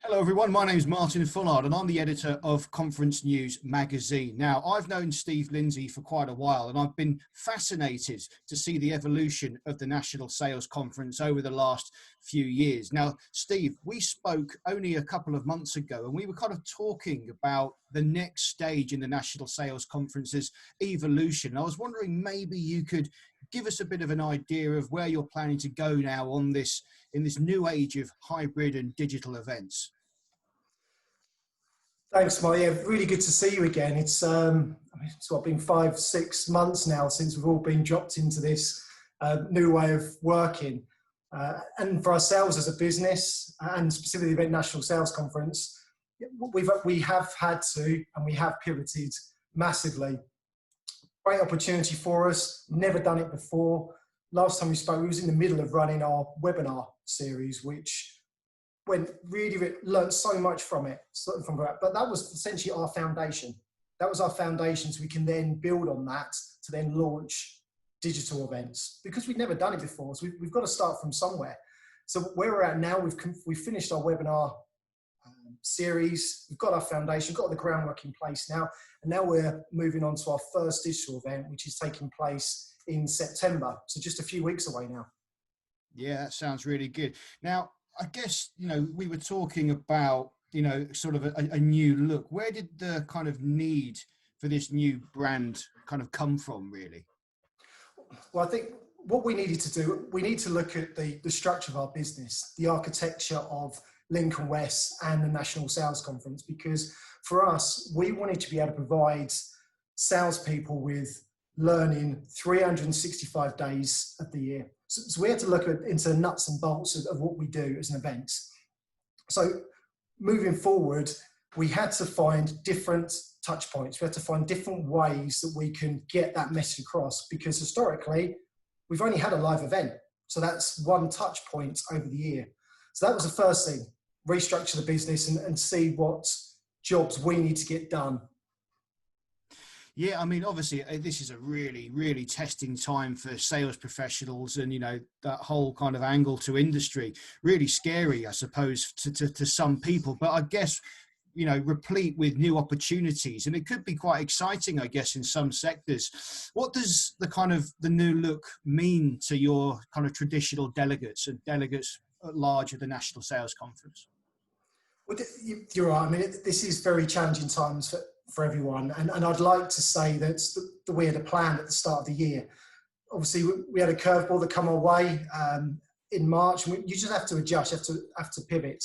Hello everyone, my name is Martin Fullard and I'm the editor of Conference News magazine. Now, I've known Steve Lindsey for quite a while and I've been fascinated to see the evolution of the National Sales Conference over the last few years. Now, Steve, we spoke only a couple of months ago and we were kind of talking about the next stage in the National Sales Conference's evolution. I was wondering maybe you could give us a bit of an idea of where you're planning to go now on this in this new age of hybrid and digital events. Thanks, Molly. Yeah, really good to see you again. It's been 5-6 months now since we've all been dropped into this new way of working. And for ourselves as a business, and specifically the Event National Sales Conference, we have had to, and we have pivoted massively. Great opportunity for us. Never done it before. Last time we spoke, we was in the middle of running our webinar series, which learned so much from it. But that was essentially our foundation. That was our foundation, so we can then build on that to then launch digital events, because we've never done it before. So we've got to start from somewhere. So where we're at now, we've finished our webinar series. We've got our foundation, got the groundwork in place now, and now we're moving on to our first digital event, which is taking place in September. So just a few weeks away now. Yeah, that sounds really good. Now, I guess, we were talking about, sort of a new look. Where did the kind of need for this new brand kind of come from, really? Well, I think what we needed to do, we need to look at the structure of our business, the architecture of Lincoln West and the National Sales Conference, because for us, we wanted to be able to provide salespeople with learning 365 days of the year. So we had to look into the nuts and bolts of what we do as an event. So moving forward, we had to find different touch points. We had to find different ways that we can get that message across, because historically, we've only had a live event. So that's one touch point over the year. So that was the first thing, restructure the business and see what jobs we need to get done. Yeah, I mean, obviously, this is a really, really testing time for sales professionals and, that whole kind of angle to industry. Really scary, I suppose, to some people. But I guess, replete with new opportunities. And it could be quite exciting, I guess, in some sectors. What does the new look mean to your kind of traditional delegates and delegates at large at the National Sales Conference? Well, you're right. I mean, this is very challenging times for everyone. And I'd like to say that we had a plan at the start of the year. Obviously, we had a curveball that come our way in March. And you just have to adjust, you have to pivot.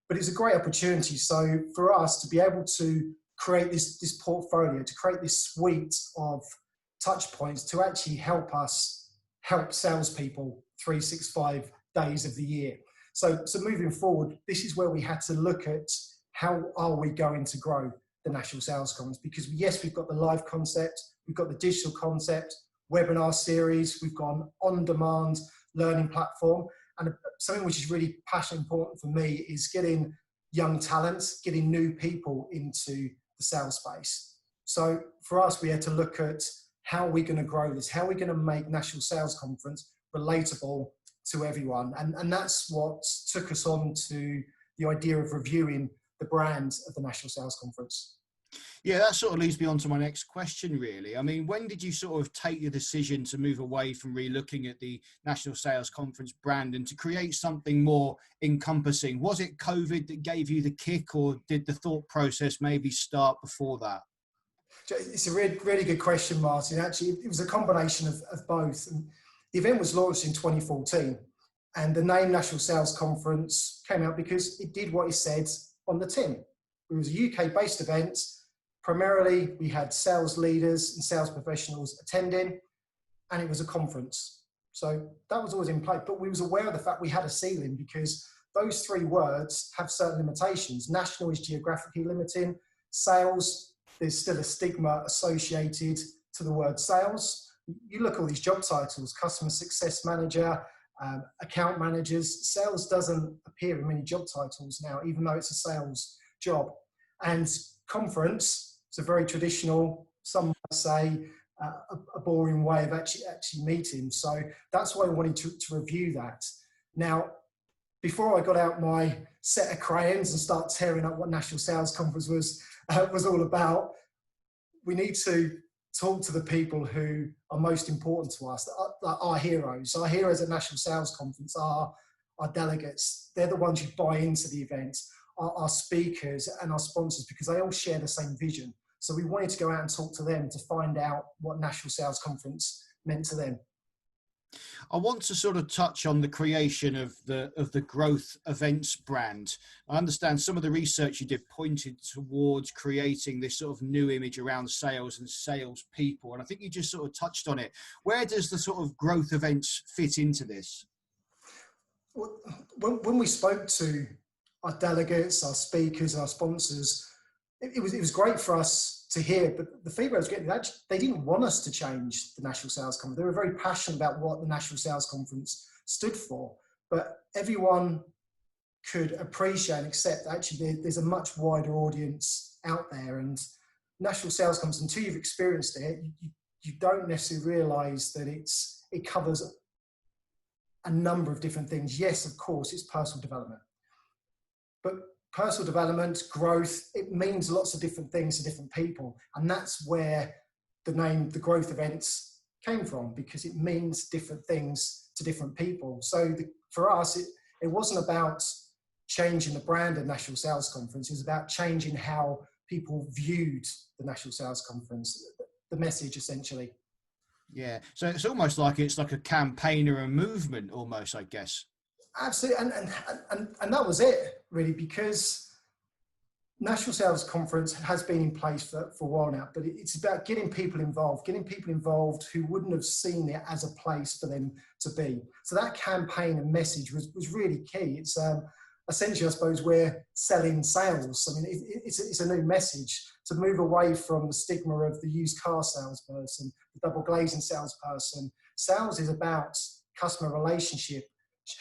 But it's a great opportunity. So for us to be able to create this portfolio, to create this suite of touch points to actually help salespeople 365 days of the year. So moving forward, this is where we had to look at how are we going to grow the National Sales Conference, because yes, we've got the live concept, we've got the digital concept, webinar series, we've got an on-demand learning platform, and something which is really passionate and important for me is getting young talents, getting new people into the sales space. So for us, we had to look at how are we going to grow this, how are we going to make National Sales Conference relatable to everyone, and that's what took us on to the idea of reviewing the brand of the National Sales Conference. Yeah, that sort of leads me on to my next question, really. I mean, when did you sort of take the decision to move away from re-looking at the National Sales Conference brand and to create something more encompassing? Was it COVID that gave you the kick, or did the thought process maybe start before that? It's a really, really good question, Martin. Actually, it was a combination of both. And the event was launched in 2014, and the name National Sales Conference came out because it did what it said on the tin. It was a UK-based event. Primarily, we had sales leaders and sales professionals attending, and it was a conference. So that was always in place, but we was aware of the fact we had a ceiling, because those three words have certain limitations. National is geographically limiting. Sales, there's still a stigma associated to the word sales. You look at all these job titles, customer success manager, account managers. Sales doesn't appear in many job titles now, even though it's a sales job. And conference, it's a very traditional, some might say, a boring way of actually meeting. So that's why I wanted to review that. Now, before I got out my set of crayons and start tearing up what National Sales Conference was all about, we need to talk to the people who are most important to us, our heroes. Our heroes at National Sales Conference are our delegates. They're the ones who buy into the event, our speakers and our sponsors, because they all share the same vision. So we wanted to go out and talk to them to find out what National Sales Conference meant to them. I want to sort of touch on the creation of the growth events brand. I understand some of the research you did pointed towards creating this sort of new image around sales and salespeople, and I think you just sort of touched on it. Where does the sort of growth events fit into this? When we spoke to our delegates, our speakers, our sponsors, it was great for us to hear, but the feedback I was getting, they didn't want us to change the National Sales Conference. They were very passionate about what the National Sales Conference stood for, but everyone could appreciate and accept that actually there's a much wider audience out there, and National Sales Conference, until you've experienced it, you don't necessarily realise that it covers a number of different things. Yes, of course, it's personal development, but personal development, growth, it means lots of different things to different people. And that's where the name, the growth events, came from, because it means different things to different people. So for us, it wasn't about changing the brand of National Sales Conference. It was about changing how people viewed the National Sales Conference, the message essentially. Yeah. So it's almost like it's like a campaign or a movement almost, I guess. Absolutely, and that was it really, because National Sales Conference has been in place for a while now, but it's about getting people involved who wouldn't have seen it as a place for them to be. So that campaign and message was really key. It's essentially, I suppose, we're selling sales. I mean, it's a new message to move away from the stigma of the used car salesperson, the double glazing salesperson. Sales is about customer relationship,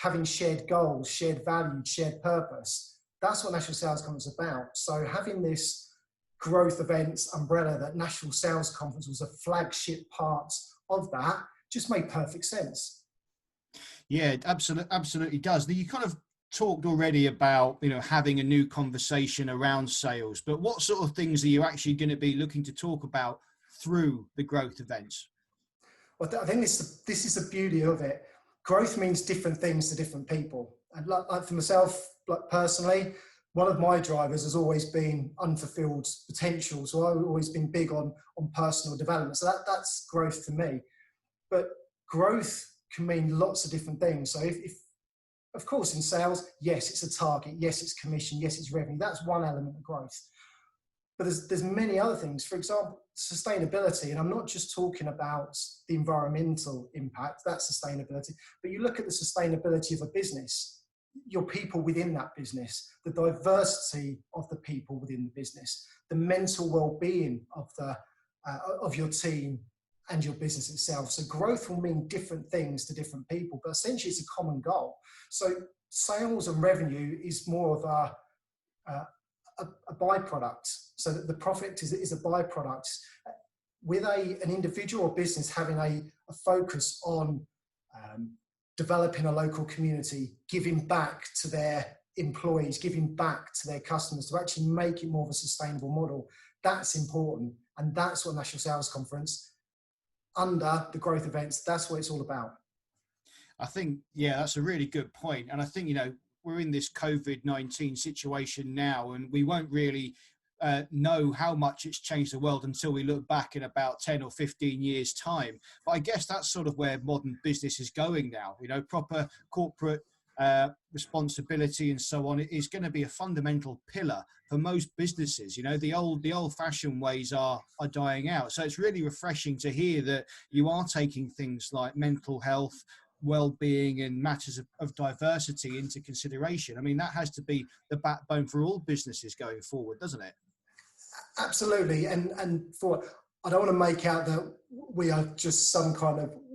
having shared goals, shared values, shared purpose. That's what National Sales Conference is about. So having this growth events umbrella, that National Sales Conference was a flagship part of that, just made perfect sense. Yeah, it absolutely does. You kind of talked already about, having a new conversation around sales, but what sort of things are you actually going to be looking to talk about through the growth events? Well, I think this is the beauty of it. Growth means different things to different people. And like for myself, like personally, one of my drivers has always been unfulfilled potential. So I've always been big on personal development. So that's growth to me. But growth can mean lots of different things. So if of course, in sales, yes, it's a target. Yes, it's commission. Yes, it's revenue. That's one element of growth. But there's many other things. For example, sustainability. And I'm not just talking about the environmental impact, that's sustainability. But you look at the sustainability of a business, your people within that business, the diversity of the people within the business, the mental well-being of your team and your business itself. So growth will mean different things to different people, but essentially it's a common goal. So sales and revenue is more of a byproduct. So that the profit is a byproduct. With an individual or business having a focus on developing a local community, giving back to their employees, giving back to their customers, to actually make it more of a sustainable model, that's important. And that's what National Sales Conference, under the growth events, that's what it's all about. I think, yeah, that's a really good point. And I think, we're in this COVID-19 situation now, and we won't really know how much it's changed the world until we look back in about 10 or 15 years time. But I guess that's sort of where modern business is going now. Proper corporate responsibility and so on is going to be a fundamental pillar for most businesses. The old-fashioned ways are dying out. So it's really refreshing to hear that you are taking things like mental health, well-being and matters of diversity into consideration. I mean, that has to be the backbone for all businesses going forward, doesn't it? Absolutely. And I don't want to make out that we are just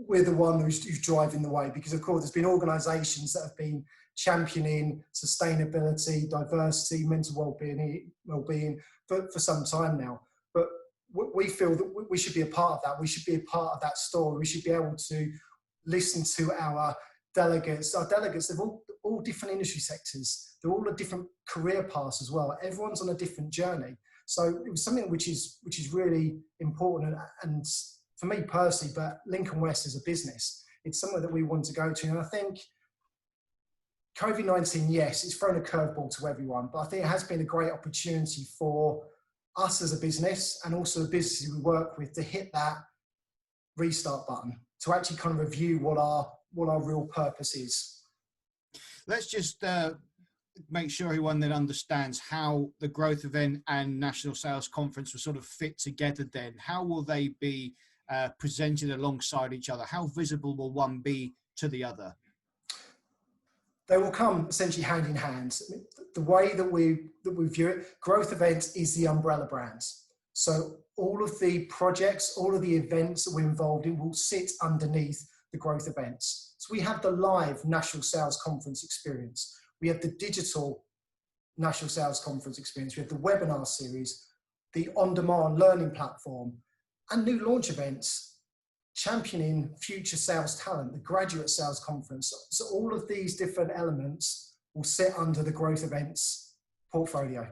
we're the one who's driving the way, because of course there's been organisations that have been championing sustainability, diversity, mental well-being for some time now. But we feel that we should be a part of that. We should be a part of that story. We should be able to listen to our delegates, our delegates, they're all different industry sectors. They're all a different career paths as well. Everyone's on a different journey. So it was something which is really important. And for me personally, but Lincoln West as a business, it's somewhere that we want to go to. And I think COVID-19, yes, it's thrown a curveball to everyone, but I think it has been a great opportunity for us as a business and also the businesses we work with to hit that restart button, to actually kind of review what our real purpose is. Let's just make sure everyone then understands how the growth event and national sales conference will sort of fit together then. How will they be presented alongside each other? How visible will one be to the other? They will come essentially hand in hand. The way that we view it, growth events is the umbrella brands. So all of the projects, all of the events that we're involved in will sit underneath the growth events. So we have the live national sales conference experience. We have the digital national sales conference experience. We have the webinar series, the on-demand learning platform, and new launch events championing future sales talent, the graduate sales conference. So all of these different elements will sit under the growth events portfolio.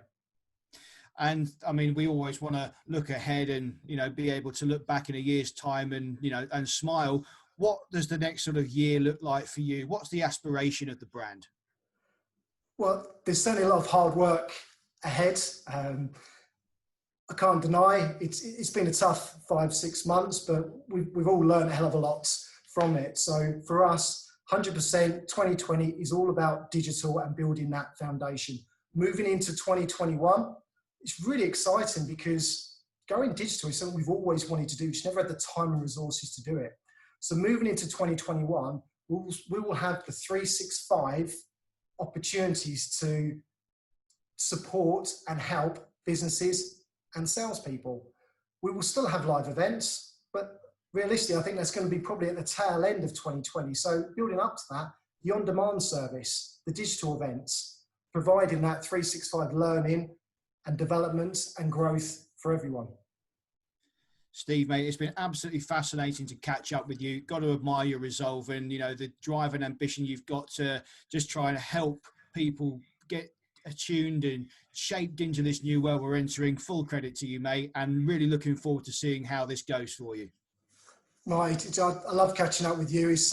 And I mean, we always want to look ahead and, you know, be able to look back in a year's time and, you know, and smile. What does the next sort of year look like for you? What's the aspiration of the brand? Well, there's certainly a lot of hard work ahead. I can't deny it's been a tough 5-6 months, but we've all learned a hell of a lot from it. So for us, 100% 2020 is all about digital and building that foundation. Moving into 2021, it's really exciting because going digital is something we've always wanted to do. Just never had the time and resources to do it. So moving into 2021, we will have the 365 opportunities to support and help businesses and salespeople. We will still have live events, but realistically, I think that's going to be probably at the tail end of 2020. So building up to that, the on-demand service, the digital events, providing that 365 learning and development and growth for everyone. Steve, mate, it's been absolutely fascinating to catch up with you. Got to admire your resolve and, you know, the drive and ambition you've got to just try and help people get attuned and shaped into this new world we're entering. Full credit to you, mate, and really looking forward to seeing how this goes for you. Right, I love catching up with you. It's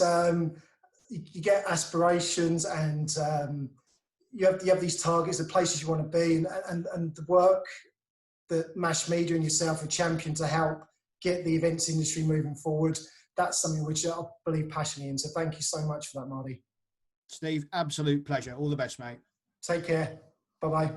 you get aspirations and you have these targets, the places you want to be, and the work that Mash Media and yourself are championed to help get the events industry moving forward. That's something which I believe passionately in. So thank you so much for that, Marty. Steve, absolute pleasure. All the best, mate. Take care. Bye-bye.